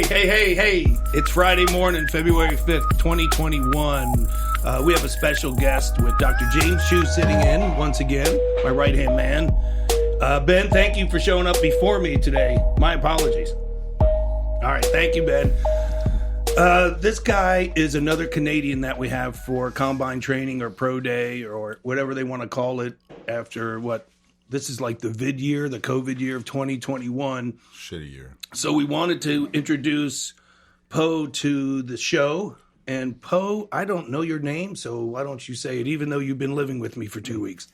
Hey, it's Friday morning, February 5th, 2021. We have a special guest with Dr. James Chu sitting in, once again, my right-hand man. Ben, thank you for showing up before me today. My apologies. All right, thank you, Ben. This guy is another Canadian that we have for Combine Training or Pro Day or whatever they want to call it after this is like the vid year, the COVID year of 2021. Shitty year. So we wanted to introduce Poe to the show. And Poe, I don't know your name, so why don't you say it, even though you've been living with me for 2 weeks.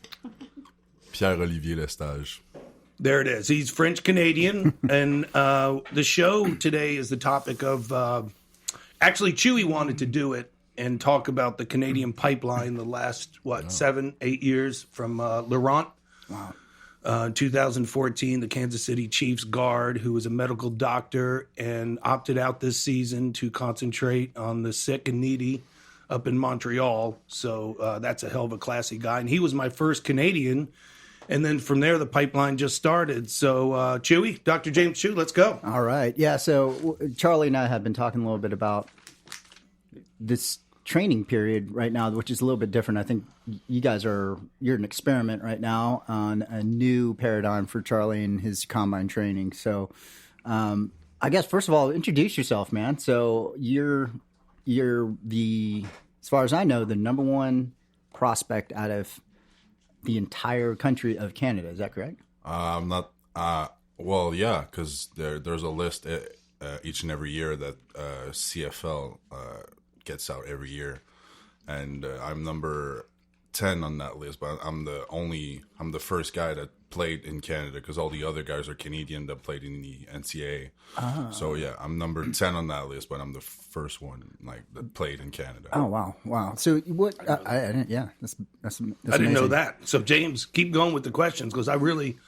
Pier-Olivier Lestage. There it is. He's French-Canadian. And the show today is the topic of... actually, Chewy wanted to do it and talk about the Canadian pipeline the last, 7-8 years from Laurent. Wow. 2014, the Kansas City Chiefs guard who was a medical doctor and opted out this season to concentrate on the sick and needy up in Montreal. So that's a hell of a classy guy. And he was my first Canadian. And then from there, the pipeline just started. So Chewy, Dr. James Chu, let's go. All right. Yeah. So Charlie and I have been talking a little bit about this training period right now, which is a little bit different. I think you're an experiment right now on a new paradigm for Charlie and his combine training. So I guess, first of all, introduce yourself, man. So you're the, as far as I know, the number one prospect out of the entire country of Canada. Is that correct? I'm not. Well, yeah, because there's a list each and every year that CFL gets out every year, and I'm number 10 on that list. But I'm the first guy that played in Canada because all the other guys are Canadian that played in the NCAA. So yeah, I'm number 10 on that list, but I'm the first one that played in Canada. Oh wow! So what? I didn't. Yeah, that's I didn't know that. So James, keep going with the questions because I really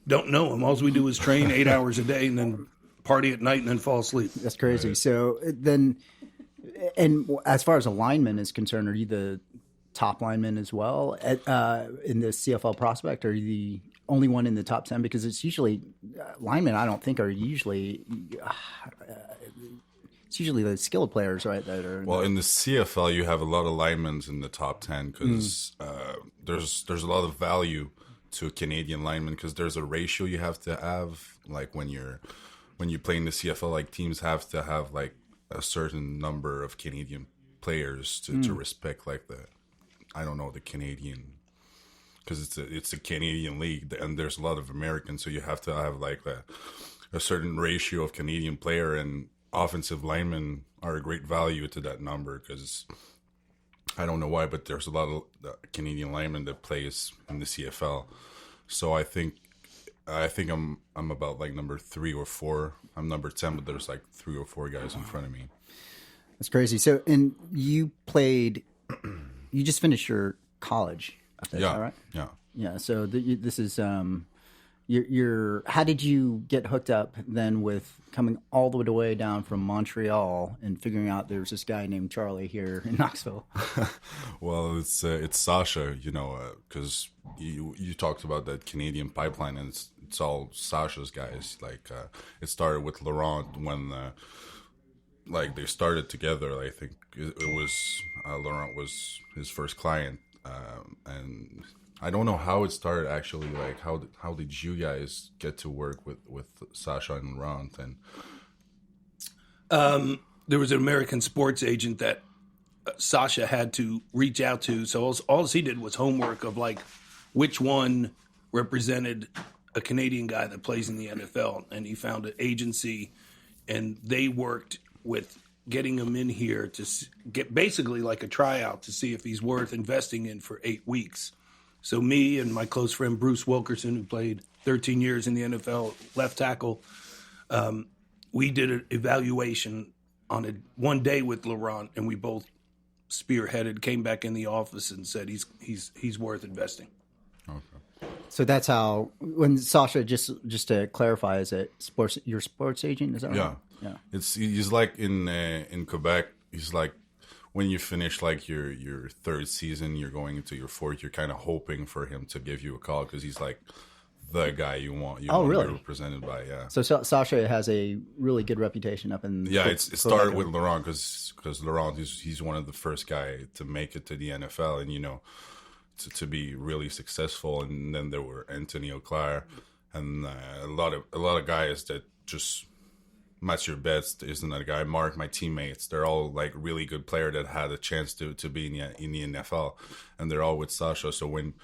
don't know him. All we do is train 8 hours a day and then party at night and then fall asleep. That's crazy. Right. So then, and as far as a lineman is concerned, are you the top lineman as well in the CFL prospect? Or are you the only one in the top 10? Because it's usually linemen. I don't think are usually. It's usually the skilled players, right? That are in the CFL, you have a lot of linemen in the top 10 because there's a lot of value to a Canadian lineman because there's a ratio you have to have. Like when you play in the CFL, like teams have to have like a certain number of Canadian players to respect like the Canadian, because it's a Canadian league and there's a lot of Americans, so you have to have like a certain ratio of Canadian player, and offensive linemen are a great value to that number because I don't know why, but there's a lot of Canadian linemen that plays in the CFL. So I think I'm about like number 3 or 4. I'm number 10, but there's like 3 or 4 guys in front of me. That's crazy. So, and you just finished your college. Yeah. All right. Yeah. Yeah. So this is how did you get hooked up then with coming all the way down from Montreal and figuring out there's this guy named Charlie here in Knoxville? Well, it's Sasha, because you talked about that Canadian pipeline, and it's all Sasha's guys. Like it started with Laurent when they started together. I think it was Laurent was his first client, and I don't know how it started actually. Like how did you guys get to work with Sasha and Laurent? And there was an American sports agent that Sasha had to reach out to. So all he did was homework of like which one represented a Canadian guy that plays in the NFL, and he found an agency, and they worked with getting him in here to get basically like a tryout to see if he's worth investing in for 8 weeks. So me and my close friend Bruce Wilkerson, who played 13 years in the NFL, left tackle, we did an evaluation on one day with Laurent, and we both spearheaded, came back in the office and said he's worth investing. Okay. So that's how, when Sasha, just to clarify, is it your sports agent? Is that right? Yeah. He's like in Quebec. He's like when you finish like your third season, you're going into your fourth. You're kind of hoping for him to give you a call because he's like the guy you want. Oh, want really? to be represented by, yeah. So Sasha has a really good reputation up in. Yeah, it started with Laurent because Laurent he's one of the first guy to make it to the NFL, and to be really successful. And then there were Anthony Auclair and a lot of guys that just. Mathieu Betts is another guy. Mark, my teammates, they're all like really good players that had a chance to be in the NFL, and they're all with Sasha. So when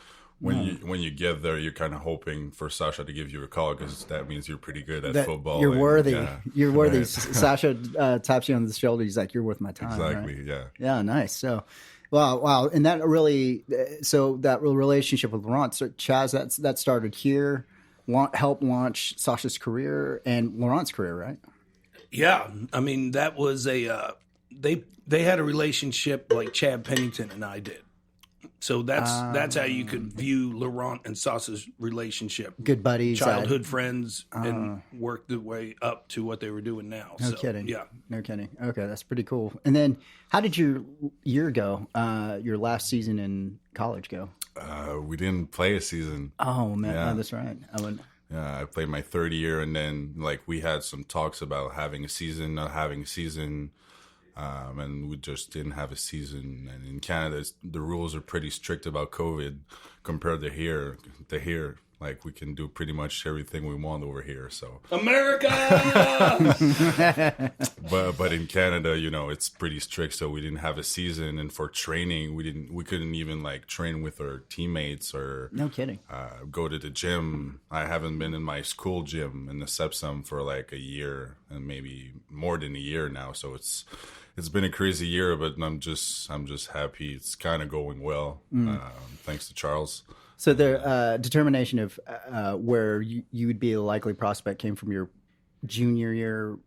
you get there, you're kind of hoping for Sasha to give you a call because that means you're pretty good at football. You're worthy. Yeah, you're worthy. right. Sasha taps you on the shoulder. He's like, "You're worth my time." Exactly. Right? Yeah. Yeah. Nice. So, wow. And that really, that relationship with Laurent, so Chaz, that started here, helped launch Sasha's career and Laurent's career, right? Yeah, I mean that was they had a relationship like Chad Pennington and I did. So that's how you could view Laurent and Sasha's relationship. Good buddies, childhood friends, and worked the way up to what they were doing now. No kidding. Yeah, no kidding. Okay, that's pretty cool. And then, how did your year go? Your last season in college go? We didn't play a season. Oh man, yeah. Oh, that's right. Yeah, I played my third year, and then like we had some talks about having a season, not having a season, and we just didn't have a season. And in Canada, the rules are pretty strict about COVID compared to here. Like we can do pretty much everything we want over here. So America. but in Canada, it's pretty strict. So we didn't have a season, and for training, we couldn't even like train with our teammates or no kidding. Go to the gym. I haven't been in my school gym in the Sepsum for like a year and maybe more than a year now. So it's been a crazy year, but I'm just happy it's kind of going well. Thanks to Charles. So the determination of where you would be a likely prospect came from your junior year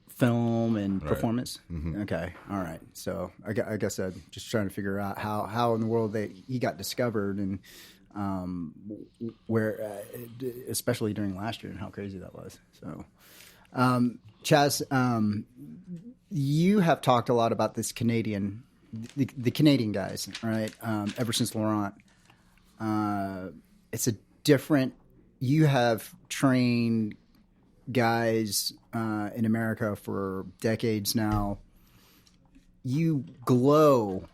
film and performance? Mm-hmm. Okay. All right. So I guess I'm just trying to figure out how in the world he got discovered and where, especially during last year and how crazy that was. So, Chaz, you have talked a lot about this Canadian, the Canadian guys, right? Ever since Laurent. It's a different. You have trained guys in America for decades now. You glow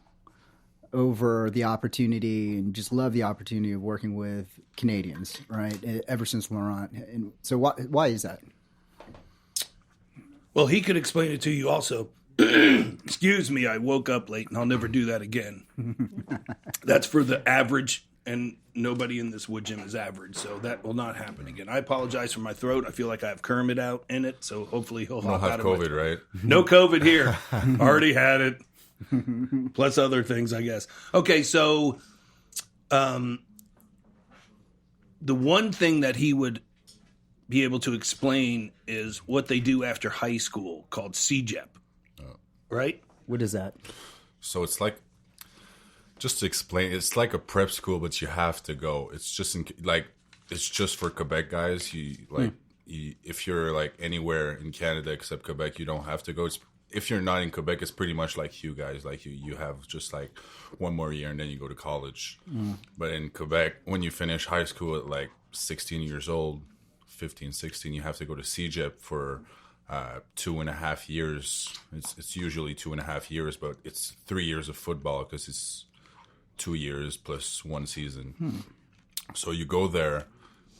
over the opportunity and just love the opportunity of working with Canadians, right? Ever since Laurent, and so why is that? Well, he could explain it to you also. Excuse me, I woke up late and I'll never do that again. That's for the average. And nobody in this Woodgym is average, so that will not happen again. I apologize for my throat. I feel like I have Kermit out in it, so hopefully he'll hop out of COVID, right? No COVID here. Already had it. Plus other things, I guess. Okay, so the one thing that he would be able to explain is what they do after high school called CJEP, right? What is that? So it's like, just to explain, it's like a prep school, but you have to go. It's just it's just for Quebec guys. If you're like anywhere in Canada except Quebec, you don't have to go. If you're not in Quebec, it's pretty much like you guys. Like you have just like one more year and then you go to college. But in Quebec, when you finish high school at like 16 years old, 15, 16, you have to go to CJEP for 2.5 years. It's usually 2.5 years, but it's 3 years of football because it's 2 years plus 1 season. So you go there,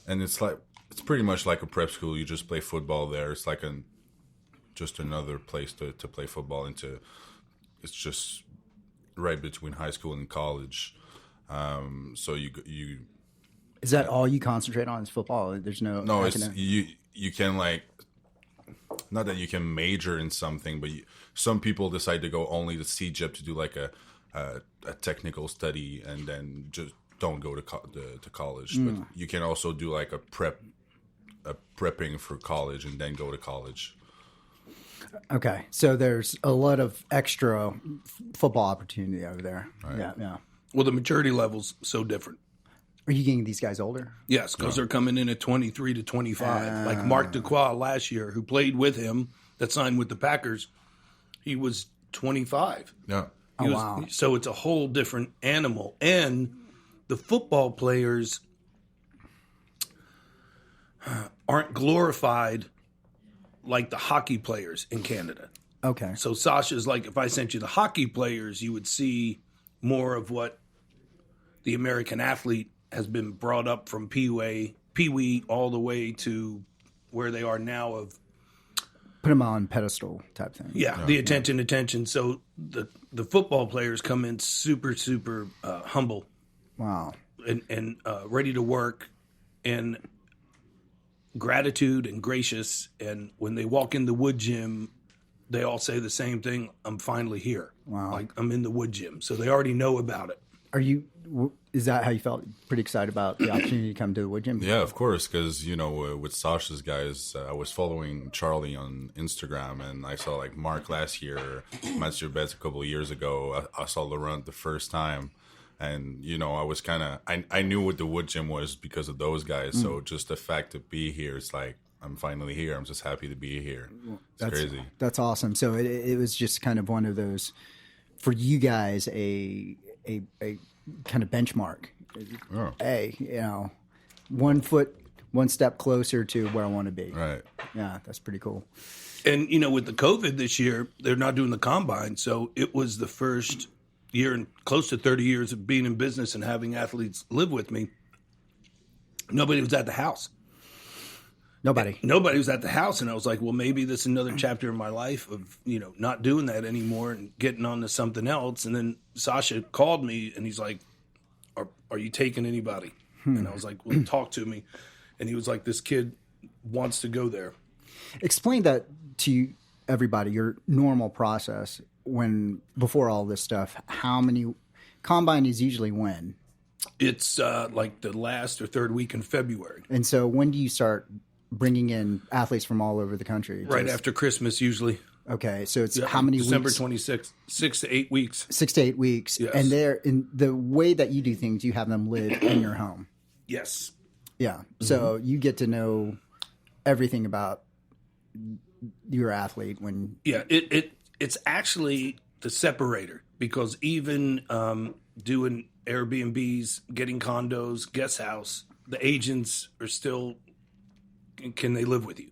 and it's pretty much like a prep school. You just play football there. It's like just another place to play football into. It's just right between high school and college. So you is that all you concentrate on is football? There's no. It's you can like, not that you can major in something, but some people decide to go only to CJEP to do like a technical study and then just don't go to college. But you can also do like a prepping for college and then go to college. Okay, so there's a lot of extra football opportunity over there. Right. Yeah. Well, the maturity level's so different. Are you getting these guys older? Yes, because they're coming in at 23 to 25. Like Mark Duquois last year, who played with him, that signed with the Packers, he was 25. Yeah. Wow. So it's a whole different animal. And the football players, aren't glorified like the hockey players in Canada. Okay. So Sasha's like, if I sent you the hockey players, you would see more of what the American athlete has been brought up from Pee-wee all the way to where they are now of Put them on pedestal type thing. yeah, the attention. So the football players come in super humble Wow. and ready to work and gratitude and gracious. And when they walk in the Woodgym, they all say the same thing. I'm finally here. Wow. Like I'm in the Woodgym. So they already know about it. Is that how you felt? Pretty excited about the opportunity to come to the Woodgym? Yeah, of course, because with Sasha's guys, I was following Charlie on Instagram, and I saw like Mark last year, Master Betts a couple of years ago. I saw Laurent the first time, and I was I knew what the Woodgym was because of those guys. So just the fact to be here, it's like I'm finally here. I'm just happy to be here. It's crazy. That's awesome. So it was just kind of one of those for you guys a kind of benchmark. Oh. Hey, 1 foot, one step closer to where I want to be. Right. Yeah, that's pretty cool. And, with the COVID this year, they're not doing the combine. So it was the first year in close to 30 years of being in business and having athletes live with me. Nobody was at the house. Nobody was at the house. And I was like, well, maybe this is another chapter in my life of, not doing that anymore and getting on to something else. And then Sasha called me and he's like, are you taking anybody? And I was like, well, talk to me. And he was like, this kid wants to go there. Explain that to everybody, your normal process before all this stuff. How many combine is usually when? It's like the last or third week in February. And so when do you start bringing in athletes from all over the country? Right after Christmas, usually. Okay, so it's how many December weeks? December 26th, 6 to 8 weeks. 6 to 8 weeks. Yes. And they're in the way that you do things, you have them live in your home. Yes. Yeah. So you get to know everything about your athlete when. Yeah, it's actually the separator because even doing Airbnbs, getting condos, guest house, the agents are still. Can they live with you?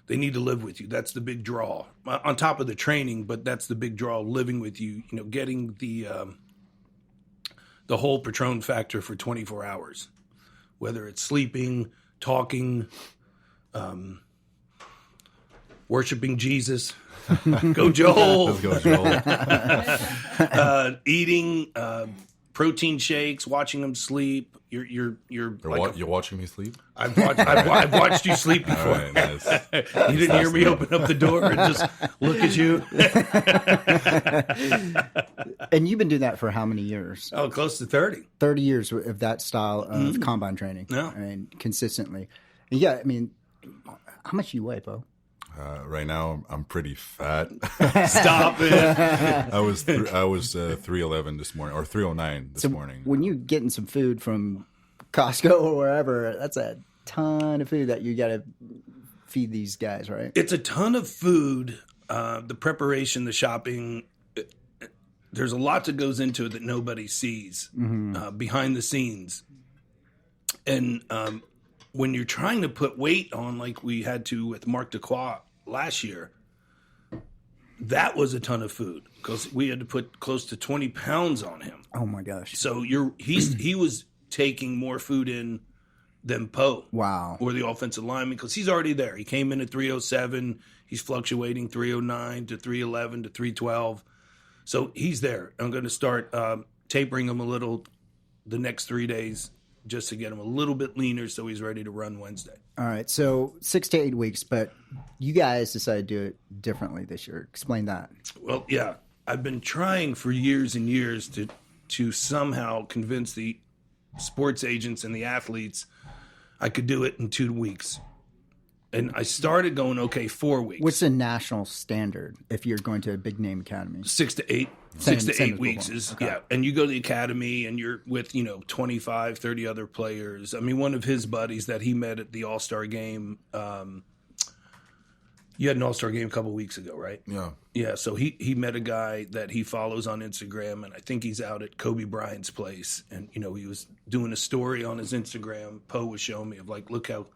They need to live with you. That's the big draw. On top of the training, but that's the big draw, living with you, getting the whole Patron factor for 24 hours. Whether it's sleeping, talking, worshiping Jesus. Go Joel. Let's go, Joel. Eating protein shakes, watching them sleep. You're watching me sleep? I've watched you sleep before. Right, nice. You didn't hear me open up the door and just look at you. And you've been doing that for how many years? Oh, close to 30. 30 years of that style of combine training. Yeah. I mean, consistently. And yeah, I mean, how much do you weigh, Bo? Right now, I'm pretty fat. Stop it. I was 311 this morning, or 309 this morning. When you getting some food from Costco or wherever, that's a ton of food that you got to feed these guys, right? It's a ton of food, the preparation, the shopping. There's a lot that goes into it that nobody sees behind the scenes. And when you're trying to put weight on like we had to with Marc Ducroix last year, that was a ton of food because we had to put close to 20 pounds on him. Oh my gosh. So he was taking more food in than Poe. Wow. Or the offensive lineman because he's already there. He came in at 307. He's fluctuating 309 to 311 to 312. So he's there. I'm going to start tapering him a little the next 3 days just to get him a little bit leaner so he's ready to run Wednesday. All right. So 6 to 8 weeks, but you guys decided to do it differently this year. Explain that. Well, yeah. I've been trying for years and years to somehow convince the sports agents and the athletes I could do it in 2 weeks. And I started going, 4 weeks. What's the national standard if you're going to a big name academy? 6 to 8. Same 6 to 8 as weeks football. is, Okay. yeah. And you go to the academy and you're with, 25, 30 other players. I mean, one of his buddies that he met at the All-Star game, you had an All-Star game a couple weeks ago, right? Yeah. Yeah, so he met a guy that he follows on Instagram, and I think he's out at Kobe Bryant's place. And, he was doing a story on his Instagram. Poe was showing me of, like, look how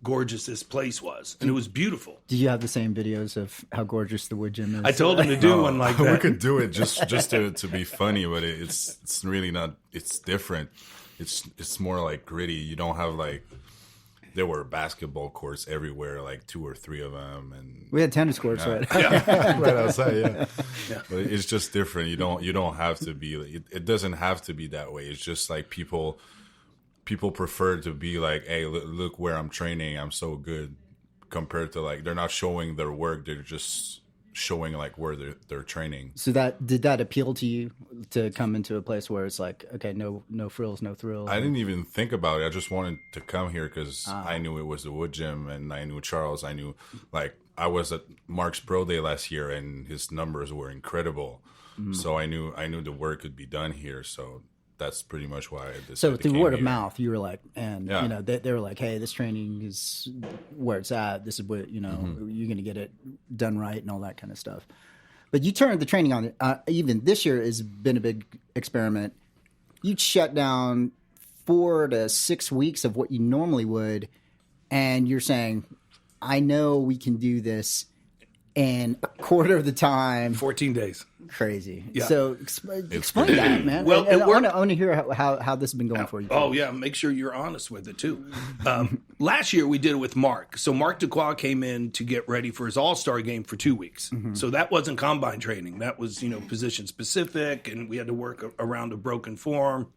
gorgeous this place was, and it was beautiful. Do you have the same videos of how gorgeous the Woodgym is? I told him to do one like that. We could do it just to be funny, but it's really not. It's different. It's more like gritty. You don't have like. There were basketball courts everywhere, like 2 or 3 of them, and we had tennis courts, right? right outside. Yeah, but it's just different. You don't have to be. It doesn't have to be that way. It's just like people prefer to be like, hey, look where I'm training. I'm so good, compared to like they're not showing their work. They're just showing like where they're training. So did that appeal to you to come into a place where it's like, okay, no frills, no thrills? I didn't even think about it. I just wanted to come here because I knew it was the Woodgym, and I knew Charles. I knew, like, I was at Mark's Pro Day last year, and his numbers were incredible. So I knew the work could be done here. So that's pretty much why I decided. So through to word of here. mouth, you were like, and you know, they were like, hey, this training is where it's at. This is what, you know, you're going to get it done right and all that kind of stuff. But you turned the training on. Even this year has been a big experiment. You shut down 4 to 6 weeks of what you normally would, and you're saying, I know we can do this in a quarter of the time. 14 days. Crazy. Yeah. So explain that, man. Well, and I want to hear how this has been going for you. Oh, yeah. Make sure you're honest with it, too. Last year, we did it with Mark. So Mark Duquois came in to get ready for his All-Star game for 2 weeks. So that wasn't combine training. That was, position specific, and we had to work around a broken form.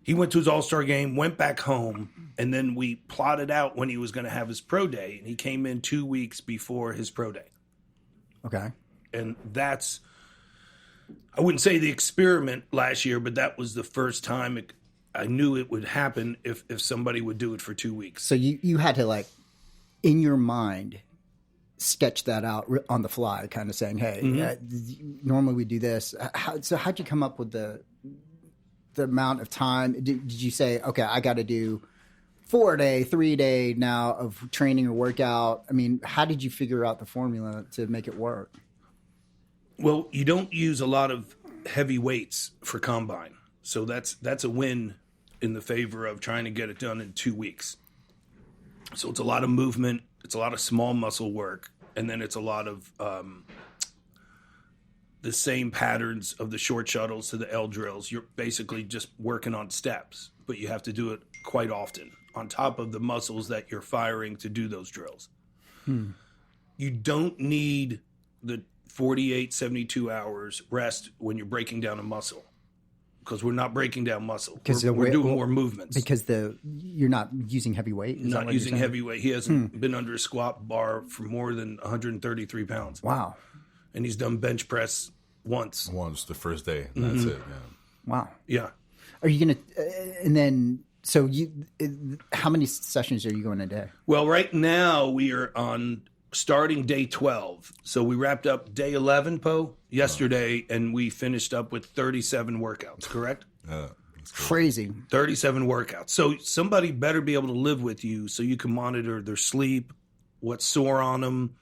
He went to his All-Star game, went back home, and then we plotted out when he was going to have his pro day. And he came in 2 weeks before his pro day. Okay. And that's, I wouldn't say the experiment last year, but that was the first time I knew it would happen if somebody would do it for 2 weeks. So you had to, like, in your mind, sketch that out on the fly, kind of saying, hey, normally we do this. So how'd you come up with the amount of time? Did you say, okay, I got to do 4-day, 3-day now of training or workout? I mean, how did you figure out the formula to make it work? Well, you don't use a lot of heavy weights for combine. So that's a win in the favor of trying to get it done in 2 weeks. So it's a lot of movement. It's a lot of small muscle work. And then it's a lot of the same patterns of the short shuttles to the L drills. You're basically just working on steps, but you have to do it quite often on top of the muscles that you're firing to do those drills. You don't need the 48, 72 hours rest when you're breaking down a muscle, because we're not breaking down muscle. We're doing more movements. Because you're not using heavy weight? Not using heavy weight. He hasn't been under a squat bar for more than 133 pounds. Wow. And he's done bench press once. Once, the first day. That's it, yeah. Wow. Yeah. Are you going to, and then, so how many sessions are you going a day? Well, right now we are on starting day 12. So we wrapped up day 11, yesterday, and we finished up with 37 workouts, correct? Crazy. 37 workouts. So somebody better be able to live with you so you can monitor their sleep, what's sore on them,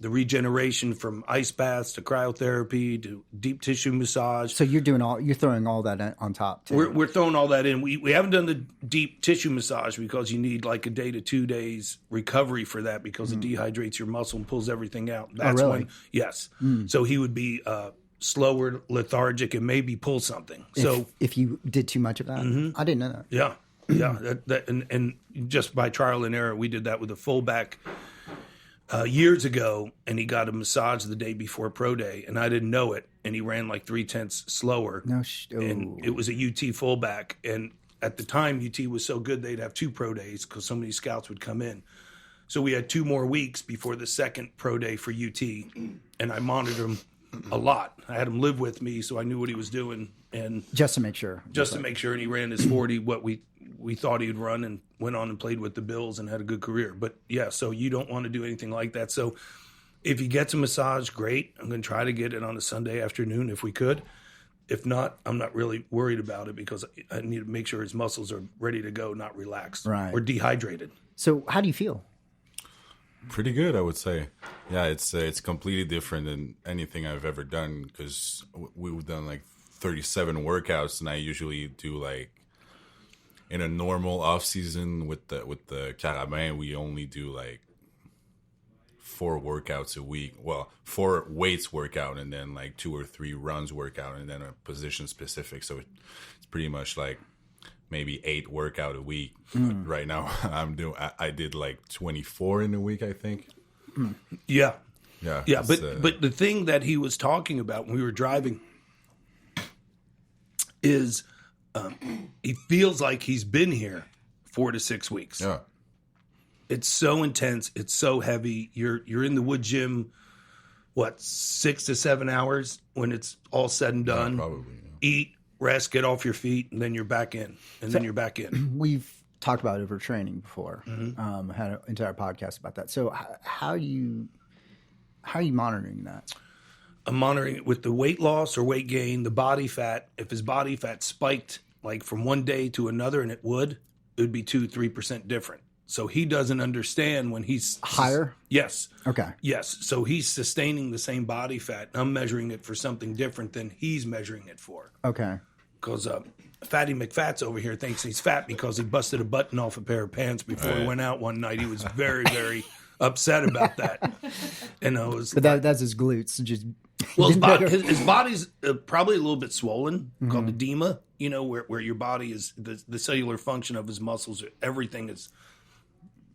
the regeneration from ice baths to cryotherapy to deep tissue massage. So you're throwing all that on top too. We're throwing all that in. We haven't done the deep tissue massage because you need like a day to 2 days recovery for that, because it dehydrates your muscle and pulls everything out. That's really? Yes. So he would be slower, lethargic, and maybe pull something. If you did too much of that, I didn't know that. Yeah, yeah. And just by trial and error, we did that with a fullback years ago, and he got a massage the day before pro day, and I didn't know it, and he ran like 0.3 slower. And it was a UT fullback, and at the time UT was so good they'd have 2 pro days because so many scouts would come in. So we had 2 more weeks before the second pro day for UT, and I monitored him a lot. I had him live with me, so I knew what he was doing, and just to make sure. And he ran his 40, what we thought he'd run, and went on and played with the Bills and had a good career. But yeah, so you don't want to do anything like that. So if he gets a massage, great. I'm going to try to get it on a Sunday afternoon if we could. If not, I'm not really worried about it, because I need to make sure his muscles are ready to go, not relaxed or dehydrated. So how do you feel? Pretty good, I would say. Yeah, it's completely different than anything I've ever done, because we've done like 37 workouts, and I usually do like in a normal off season with the Carabin, we only do like 4 workouts a week. Well, 4 weights workout, and then like 2 or 3 runs workout, and then a position specific. So it's pretty much like maybe 8 workout a week. But right now I did like 24 in a week, I think. Yeah. Yeah. But the thing that he was talking about when we were driving is he feels like he's been here 4 to 6 weeks. Yeah. It's so intense. It's so heavy. You're in the Woodgym, 6 to 7 hours when it's all said and done. Probably. Yeah. Eat, rest, get off your feet, and then you're back in. Then you're back in. We've talked about overtraining before. Had an entire podcast about that. So how are you monitoring that? I'm monitoring it with the weight loss or weight gain, the body fat. If his body fat spiked like from one day to another, and it would be 2-3% different. So he doesn't understand when he's higher. Yes. Okay. Yes. So he's sustaining the same body fat. I'm measuring it for something different than he's measuring it for. Okay. Because Fatty McFat's over here thinks he's fat because he busted a button off a pair of pants before he went out one night. He was very, very upset about that. And I was, But that's his glutes. Just well, his body's probably a little bit swollen, called edema. You know, where your body is the cellular function of his muscles, everything is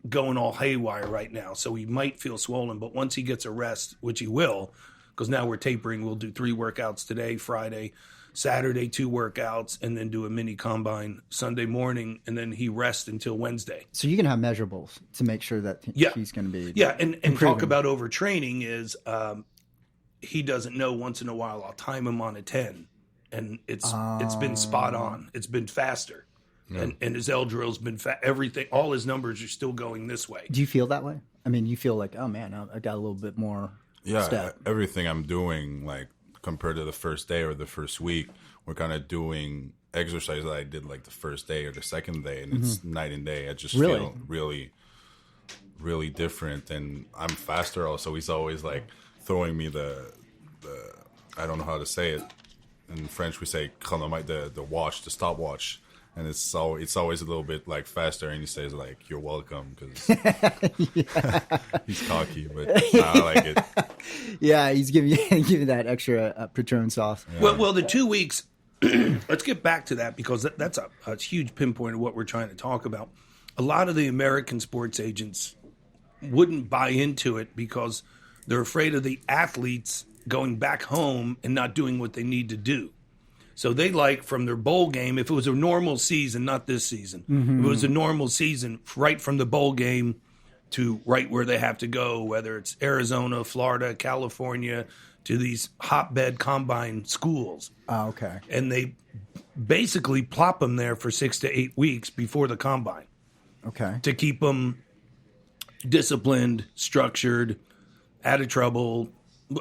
going all haywire right now. So he might feel swollen, but once he gets a rest, which he will, because now we're tapering, we'll do 3 workouts today, Friday, Saturday 2 workouts, and then do a mini combine Sunday morning, and then he rests until Wednesday. So you can have measurables to make sure that he's going to be and talk about overtraining is he doesn't know. Once in a while I'll time him on a 10, and it's been spot on. It's been faster. And his L drill's been everything. All his numbers are still going this way. Do you feel that way? I mean, you feel like, oh man, I got a little bit more. Yeah, step. Everything I'm doing, like compared to the first day or the first week, we're kind of doing exercise that I did like the first day or the second day, and it's night and day. I just feel really, really different, and I'm faster. Also, he's always like throwing me the I don't know how to say it in French. We say chronomètre, the watch, the stopwatch. And it's always a little bit like faster, and he says like "You're welcome" because he's cocky, but I like it. Yeah, he's giving you that extra Patron sauce. Yeah. Well, the 2 weeks. Let's get back to that because that's a huge pinpoint of what we're trying to talk about. A lot of the American sports agents wouldn't buy into it because they're afraid of the athletes going back home and not doing what they need to do. So they like from their bowl game, if it was a normal season, not this season, if it was a normal season, right from the bowl game to right where they have to go, whether it's Arizona, Florida, California, to these hotbed combine schools. Oh, okay. And they basically plop them there for 6 to 8 weeks before the combine. Okay. To keep them disciplined, structured, out of trouble,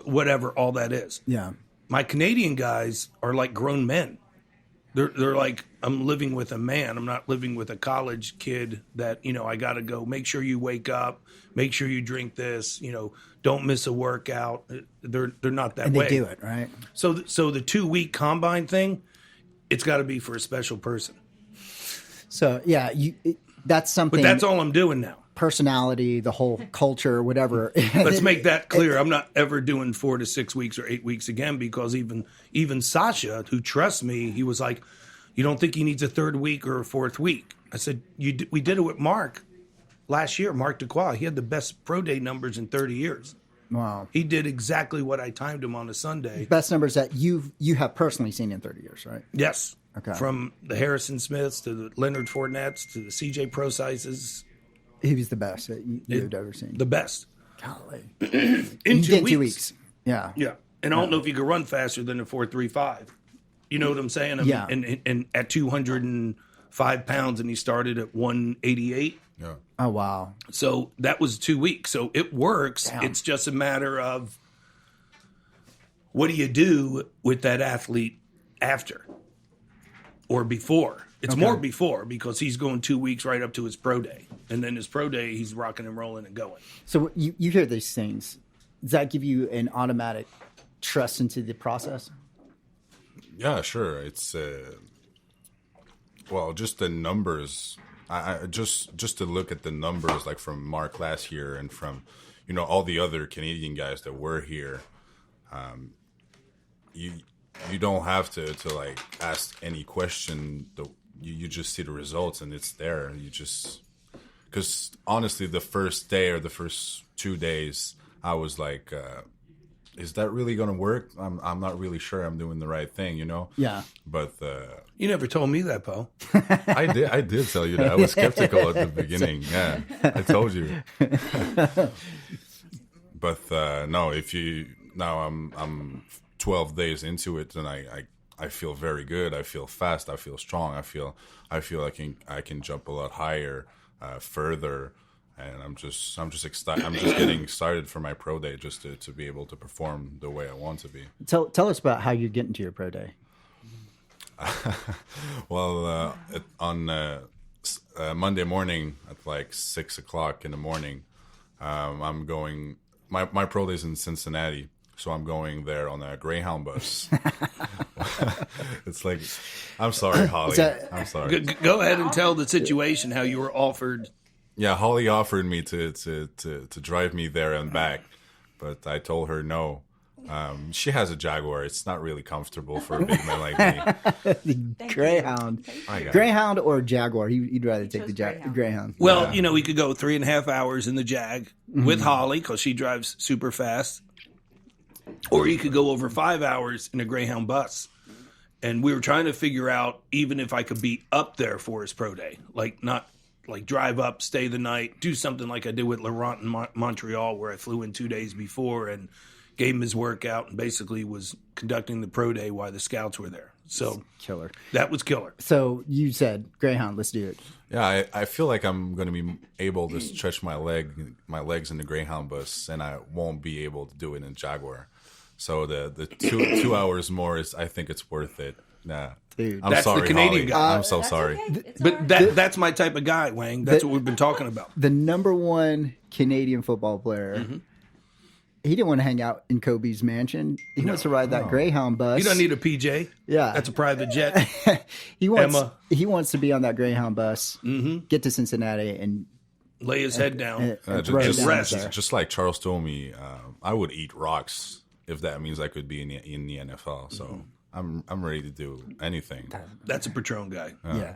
whatever all that is. Yeah. My Canadian guys are like grown men. They're like, I'm living with a man. I'm not living with a college kid that, I got to go. Make sure you wake up. Make sure you drink this. Don't miss a workout. They're not that way. And they do it, right? So the 2 week combine thing, it's got to be for a special person. So, yeah, that's something. But that's all I'm doing now. Personality, the whole culture, whatever. Let's make that clear. I'm not ever doing 4 to 6 weeks or 8 weeks again because even Sasha, who trusts me, he was like, "You don't think he needs a 3rd week or a 4th week?" I said, we did it with Mark last year. Mark Duquois, he had the best pro day numbers in 30 years. Wow. He did exactly what I timed him on a Sunday. Best numbers that you have personally seen in 30 years, right? Yes. Okay. From the Harrison Smiths to the Leonard Fournettes to the CJ Pro Sizes. He was the best that you've ever seen. The best. Golly. In 2 weeks. 2 weeks. Yeah. Yeah. And I don't know if you could run faster than a 4.35. You know what I'm saying? Yeah. And at 205 pounds, and he started at 188. Yeah. Oh, wow. So that was 2 weeks. So it works. Damn. It's just a matter of what do you do with that athlete after or before? It's more before because he's going 2 weeks right up to his pro day. And then his pro day, he's rocking and rolling and going. So you hear these things. Does that give you an automatic trust into the process? Yeah, sure. It's Well, just the numbers. I just to look at the numbers, like from Mark last year and from, all the other Canadian guys that were here. You don't have to like ask any question. You just see the results and it's there. Because honestly, the first day or the first 2 days, I was like, is that really going to work? I'm not really sure I'm doing the right thing, Yeah. But You never told me that, Paul. I did tell you that. I was skeptical at the beginning. Yeah, I told you. But no, I'm 12 days into it, and I feel very good. I feel fast. I feel strong. I feel I can jump a lot higher, further. And I'm just excited. I'm just getting excited for my pro day, just to be able to perform the way I want to be. Tell us about how you get into your pro day. Well, on Monday morning at like 6 o'clock in the morning, I'm going. My pro day is in Cincinnati, so I'm going there on a Greyhound bus. It's like, I'm sorry, Holly. I'm sorry. Go ahead and tell the situation how you were offered. Yeah, Holly offered me to drive me there and back, but I told her no. She has a Jaguar. It's not really comfortable for a big man like me. Greyhound. Greyhound or Jaguar? You'd rather take the Greyhound. Well, we could go 3.5 hours in the Jag with Holly because she drives super fast. Or you could go over 5 hours in a Greyhound bus. And we were trying to figure out even if I could be up there for his pro day. Not drive up, stay the night, do something like I did with Laurent in Montreal where I flew in 2 days before and gave him his workout and basically was conducting the pro day while the scouts were there. So killer. That was killer. So you said, Greyhound, let's do it. Yeah, I feel like I'm going to be able to stretch my legs in the Greyhound bus, and I won't be able to do it in Jaguar. So the 2 hours more I think it's worth it. Nah. Dude, I'm that's sorry, the Canadian Holly. guy. I'm so sorry. Okay. But that's my type of guy, Wang. That's what we've been talking about. The number one Canadian football player, he didn't want to hang out in Kobe's mansion. He wants to ride that Greyhound bus. You don't need a PJ. Yeah. That's a private jet. He wants to be on that Greyhound bus, get to Cincinnati, and Lay his head down. Just like Charles told me, I would eat rocks if that means I could be in the NFL. So I'm ready to do anything. That's a Patron guy. Yeah.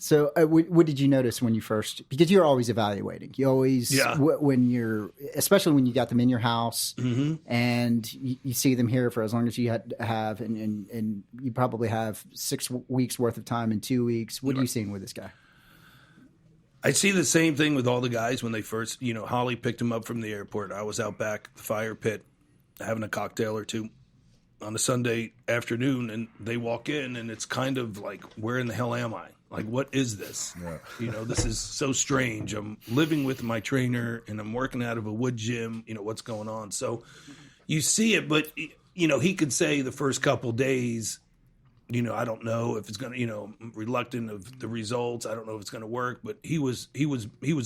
So what did you notice when you first, because you're always evaluating, you always, especially when you got them in your house and you see them here for as long as you have, and you probably have 6 weeks worth of time in 2 weeks. What are you seeing with this guy? I see the same thing with all the guys when they first, Holly picked him up from the airport. I was out back at the fire pit having a cocktail or two on a Sunday afternoon, and they walk in, and it's kind of like, where in the hell am I? Like, what is this? Yeah. This is so strange. I'm living with my trainer, and I'm working out of a Woodgym. What's going on? So you see it, but, he could say the first couple days, I don't know if it's going to, reluctant of the results. I don't know if it's going to work, but he was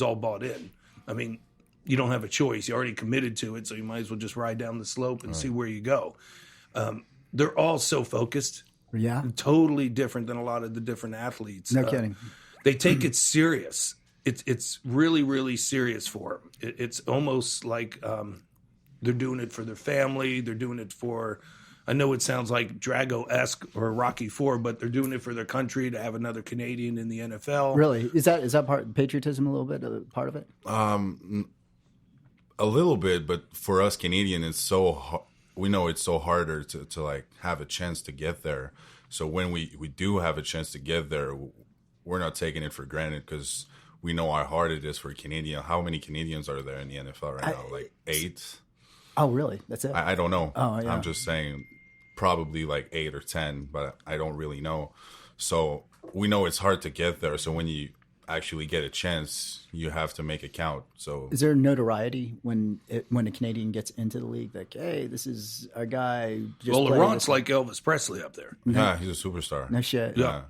all bought in. I mean, you don't have a choice. You already committed to it, so you might as well just ride down the slope and see where you go. They're all so focused. Yeah. Totally different than a lot of the different athletes. No kidding. They take it serious. It's really, really serious for them. It's almost like they're doing it for their family. They're doing it for, I know it sounds like Drago-esque or Rocky IV, but they're doing it for their country to have another Canadian in the NFL. Really? Is that part patriotism a little bit, part of it? A little bit, but for us Canadian, it's so we know it's so harder to like have a chance to get there. So when we do have a chance to get there, we're not taking it for granted because we know how hard it is for a Canadian. How many Canadians are there in the NFL right now? Like 8? Oh, really? That's it? I don't know. Oh, yeah. I'm just saying probably like 8 or 10, but I don't really know. So we know it's hard to get there. So when you actually get a chance, you have to make it count. So is there notoriety when a Canadian gets into the league? Like, hey, this is a guy. Well, Laurent's like Elvis Presley up there. Yeah, he's a superstar. No shit. Yeah.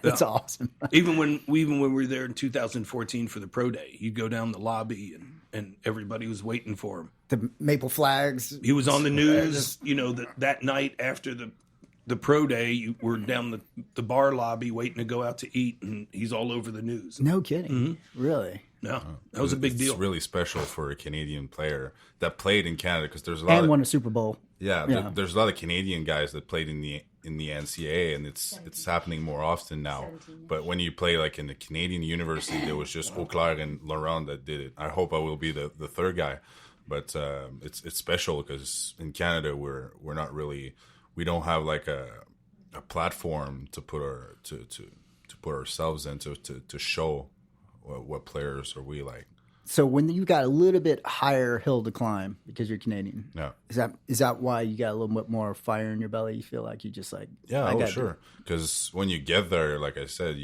That's awesome. Even when we were there in 2014 for the pro day, you'd go down the lobby and everybody was waiting for him. The maple flags. He was on the news, that night after the the pro day, we're down the bar lobby waiting to go out to eat, and he's all over the news. No kidding. Really? No, that was a big deal. It's really special for a Canadian player that played in Canada because there's a lot And of, won a Super Bowl. Yeah, there's a lot of Canadian guys that played in the NCAA, and it's happening more often now. But when you play like in the Canadian university, there was just Eau Claire and Laurent that did it. I hope I will be the third guy, but it's special because in Canada we're not really, we don't have like a platform to put ourselves in to show what players are we like. So when you got a little bit higher hill to climb because you're Canadian, Yeah. is that why you got a little bit more fire in your belly? You feel like you just like, Yeah, sure. Because when you get there, like I said,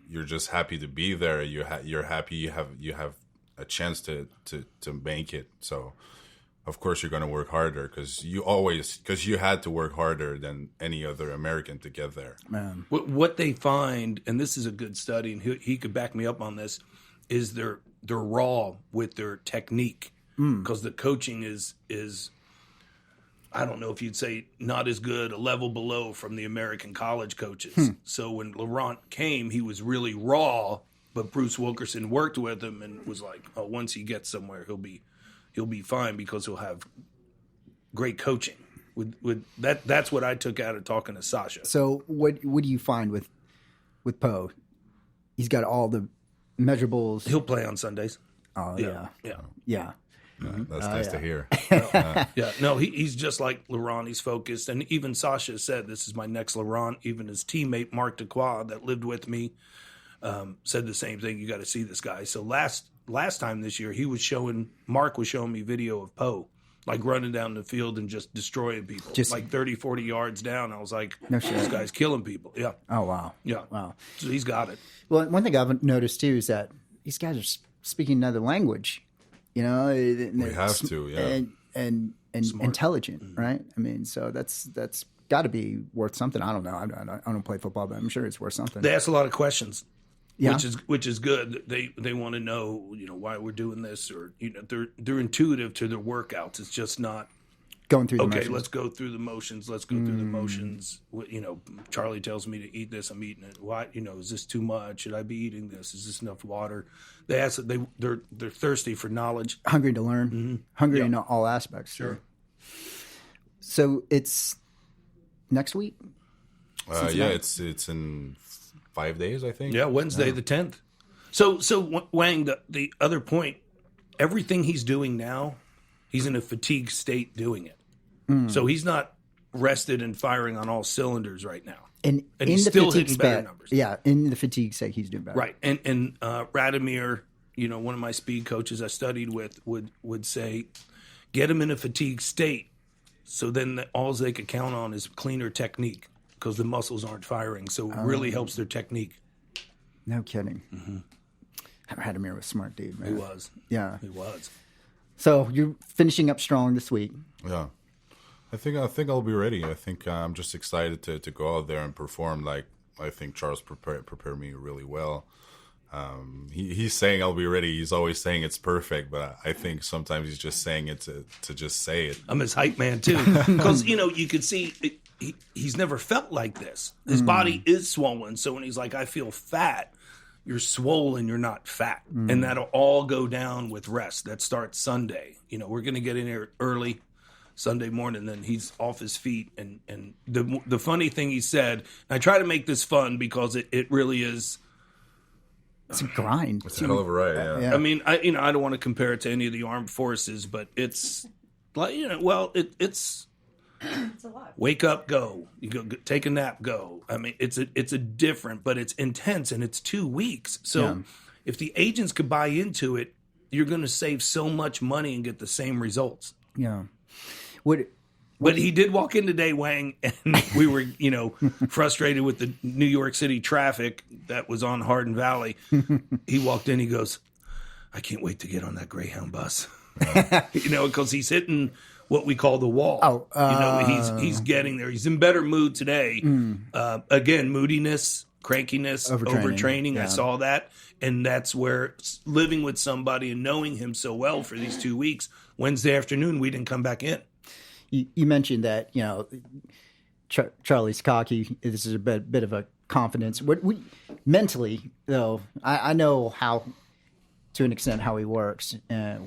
you're just happy to be there. You're happy you have a chance to make it. So of course you're going to work harder because you had to work harder than any other American to get there. Man. What they find, and this is a good study, and he could back me up on this, is they're raw with their technique because the coaching is I don't know if you'd say not as good, a level below from the American college coaches. So when Laurent came, he was really raw, but Bruce Wilkerson worked with him and was like, oh, once he gets somewhere, he'll be fine because he'll have great coaching. With that's what I took out of talking to Sasha. So what do you find with Poe? He's got all the measurables. He'll play on Sundays. Oh yeah. That's nice to hear. Yeah, no, he's just like Laurent. He's focused, and even Sasha said, "This is my next Laurent." Even his teammate Marc Dequoy that lived with me said the same thing. You got to see this guy. So last time this year, Mark was showing me video of Poe, like running down the field and just destroying people, like 30, 40 yards down. I was like, No shit. this guy's killing people. Yeah. Oh wow. Yeah. Wow. So he's got it. Well, one thing I've noticed too is that these guys are speaking another language. You know, We have to, yeah. and intelligent, right? I mean, so that's got to be worth something. I don't know. I don't play football, but I'm sure it's worth something. They ask a lot of questions. Yeah. Which is good. They want to know, why we're doing this, or they're intuitive to their workouts. It's just not Going through the okay. motions. Let's go through the motions. Let's go through the motions. Charlie tells me to eat this. I'm eating it. Why? Is this too much? Should I be eating this? Is this enough water? They ask. They're thirsty for knowledge. Hungry to learn. Hungry in all aspects. Sure. So it's next week. Yeah, it's in 5 days, I think. Yeah, Wednesday the 10th. So Wang, the other point, everything he's doing now, he's in a fatigue state doing it. So he's not rested and firing on all cylinders right now. And in he's the still fatigue hitting better state, numbers. yeah, in the fatigue state, he's doing better. Right. And Radomir, one of my speed coaches I studied with would say, get him in a fatigue state. So then all they could count on is cleaner technique because the muscles aren't firing. So it really helps their technique. No kidding. Radomir was a smart dude, man. He was. Yeah. He was. So you're finishing up strong this week. Yeah. I think I'll be ready. I think I'm just excited to go out there and perform. Like I think Charles prepared me really well. He's saying I'll be ready. He's always saying it's perfect, but I think sometimes he's just saying it to just say it. I'm his hype man too, because you could see he's never felt like this. His body is swollen, so when he's like, "I feel fat," you're swollen. You're not fat, and that'll all go down with rest. That starts Sunday. We're gonna get in here early Sunday morning, then he's off his feet. And the funny thing he said, and I try to make this fun because it really is. It's a grind. It's a hell of a ride, yeah. I mean, I don't want to compare it to any of the armed forces, but it's like it's It's a lot. wake up, go. You go take a nap, go. I mean, it's a different, but it's intense, and it's 2 weeks. So if the agents could buy into it, you're going to save so much money and get the same results. Yeah. But he did walk in today, Wang, and we were, frustrated with the New York City traffic that was on Hardin Valley. He walked in, he goes, I can't wait to get on that Greyhound bus. Because he's hitting what we call the wall. He's getting there. He's in better mood today. Again, moodiness, crankiness, overtraining. Yeah. I saw that. And that's where living with somebody and knowing him so well for these 2 weeks, Wednesday afternoon, we didn't come back in. You mentioned that, Charlie's cocky. This is a bit of a confidence. Mentally though, I know how, to an extent, how he works.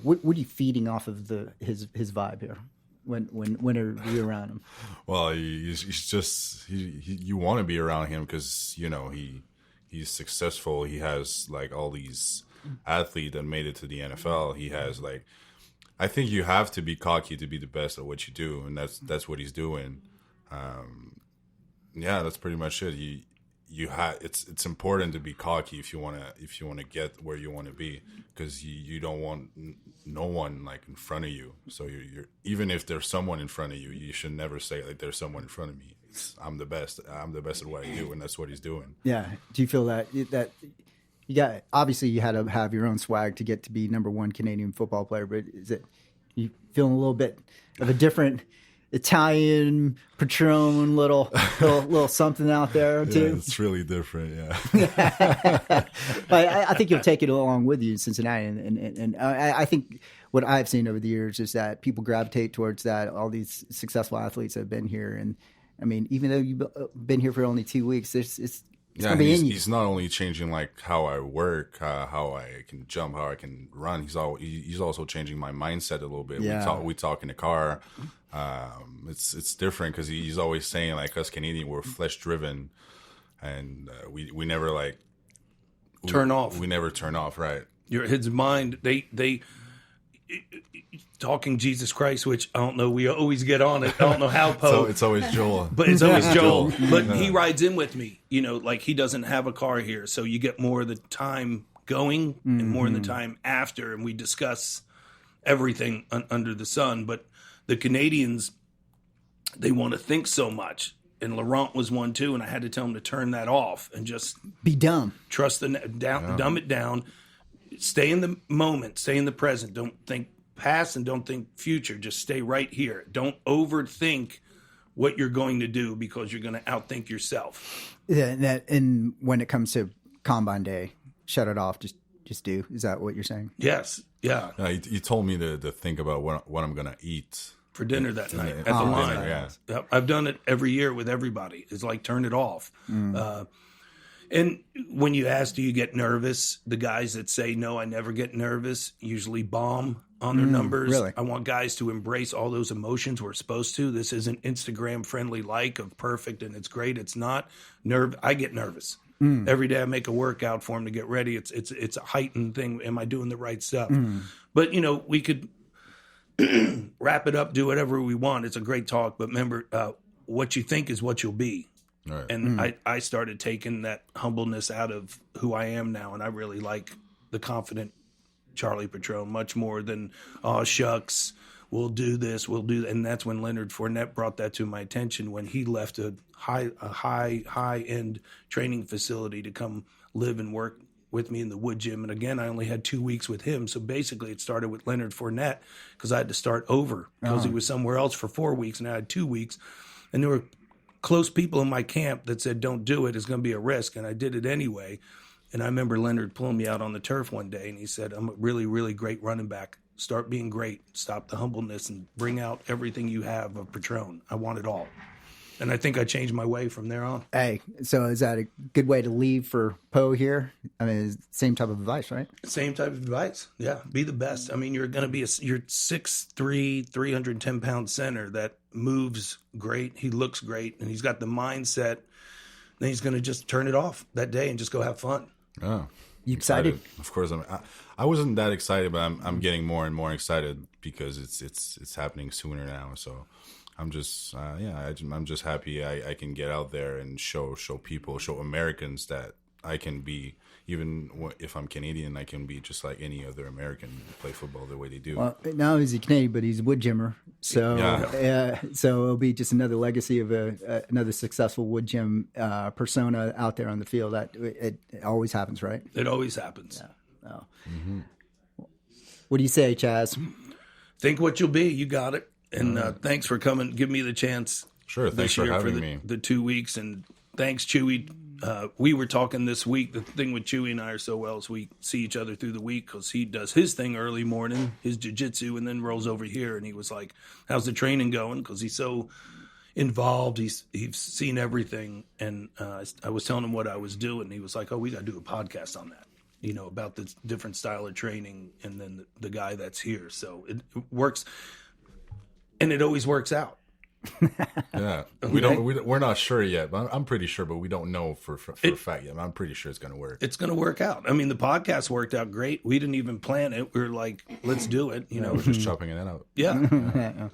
What are you feeding off of his vibe here? When are you around him? Well, he's just you want to be around him because he's successful. He has like all these athletes that made it to the NFL. He has like, I think you have to be cocky to be the best at what you do, and that's what he's doing. Yeah, that's pretty much it. It's important to be cocky if you wanna get where you want to be, because you don't want no one like in front of you. So you're even if there's someone in front of you, you should never say like there's someone in front of me. I'm the best at what I do, and that's what he's doing. Yeah. Do you feel that you got, obviously you had to have your own swag to get to be #1 Canadian football player, but is it you feeling a little bit of a different Italian Patron little something out there too? Yeah, it's really different. Yeah. I think you'll take it along with you, Cincinnati, and I think what I've seen over the years is that people gravitate towards that. All these successful athletes have been here, and I mean, even though you've been here for only 2 weeks, it's gonna be in you. He's not only changing like how I work, how I can jump, how I can run. He's also changing my mindset a little bit. Yeah. We talk in the car. It's different because he's always saying like us Canadian, we're flesh driven, and we never like turn off. We never turn off, right? His mind. They talking Jesus Christ, which I don't know. We always get on it. I don't know how, Poe. So it's always Joel. But it's always Joel. But he rides in with me. Like he doesn't have a car here, so you get more of the time going and more of the time after, and we discuss everything under the sun. But the Canadians, they want to think so much. And Laurent was one too, and I had to tell him to turn that off and just be dumb. Trust dumb it down. Stay in the moment. Stay in the present. Don't think past and don't think future. Just stay right here. Don't overthink what you're going to do because you're going to outthink yourself. Yeah, and when it comes to Combine Day, shut it off. Just do. Is that what you're saying? Yes. Yeah. He told me to think about what I'm going to eat for dinner that night at the line. Yeah. Yep. I've done it every year with everybody. It's like turn it off. And when you ask, do you get nervous? The guys that say, no, I never get nervous, usually bomb on their numbers. Really? I want guys to embrace all those emotions we're supposed to. This isn't Instagram-friendly like of perfect and it's great. It's not. I get nervous. Every day I make a workout for them to get ready. It's a heightened thing. Am I doing the right stuff? But, we could wrap it up, do whatever we want. It's a great talk. But remember, what you think is what you'll be. Right. And I started taking that humbleness out of who I am now, and I really like the confident Charlie Patron much more than, oh, shucks, we'll do this, we'll do that. And that's when Leonard Fournette brought that to my attention when he left a high-end training facility to come live and work with me in the Woodgym. And again, I only had 2 weeks with him. So basically it started with Leonard Fournette because I had to start over because he was somewhere else for 4 weeks, and I had 2 weeks. And there were close people in my camp that said, don't do it. It's going to be a risk. And I did it anyway. And I remember Leonard pulling me out on the turf one day, and he said, I'm a really, really great running back. Start being great. Stop the humbleness and bring out everything you have of Patron. I want it all. And I think I changed my way from there on. Hey, so is that a good way to leave for Poe here? I mean, it's same type of advice, right? Same type of advice. Yeah, be the best. I mean, you're going to be you're 6'3", 310-pound center that moves great. He looks great, and he's got the mindset. Then he's going to just turn it off that day and just go have fun. Oh, you excited? Of course, I wasn't that excited, but I'm getting more and more excited because it's happening sooner now. So. I'm just, I'm just happy I can get out there and show people, show Americans that I can be, even if I'm Canadian, I can be just like any other American, play football the way they do. Well, now he's a Canadian, but he's a Woodgymmer. So, so it'll be just another legacy of another successful Woodgym persona out there on the field. That it always happens, right? It always happens. Yeah. Oh. What do you say, Chaz? Think what you'll be. You got it. And thanks for coming, give me the chance. Sure, thanks for having me. The 2 weeks, and thanks, Chewy. We were talking this week. The thing with Chewy and I are so well is we see each other through the week because he does his thing early morning, his jiu-jitsu, and then rolls over here. And he was like, how's the training going? Because he's so involved. He's seen everything, and I was telling him what I was doing. And he was like, "Oh, we got to do a podcast on that." About the different style of training, and then the guy that's here. So it works, and it always works out. Yeah, we're not sure yet, but I'm pretty sure, but we don't know for a fact yet. I'm pretty sure it's going to work. It's going to work out. I mean, the podcast worked out great. We didn't even plan it. We were like, let's do it. We're just chopping it out. Yeah.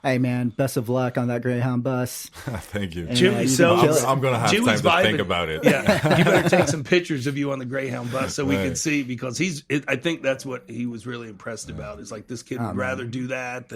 Hey man, best of luck on that Greyhound bus. Thank you. Chewy, I'm going to have Chewy's time to think about it. Yeah, you better take some pictures of you on the Greyhound bus so we can see, because I think that's what he was really impressed about. Is like, this kid would rather do that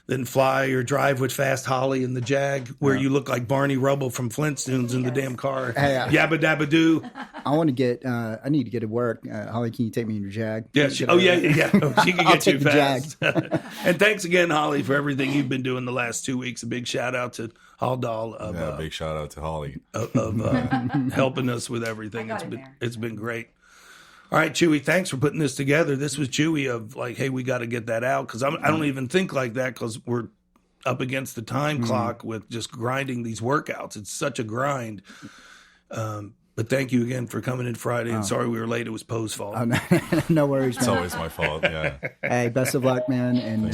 than fly or drive with Fast Holly in the Jag, where you look like Barney Rubble from Flintstones in the damn car. Yabba dabba doo. I need to get to work. Holly, can you take me in your Jag? Yeah. She can get you fast. And thanks again, Holly, for everything you've been doing the last 2 weeks. A big shout out to Haldal. Big shout out to Holly of helping us with everything. It's been great. All right, Chewy, thanks for putting this together. This was Chewy of like, hey, we got to get that out, because I don't even think like that, because we're up against the time clock with just grinding these workouts. It's such a grind. But thank you again for coming in Friday. And sorry we were late. It was Poe's fault. No worries, man. It's always my fault. Yeah. Hey, best of luck, man. And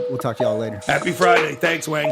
we'll talk to y'all later. Happy Friday. Thanks, Wayne.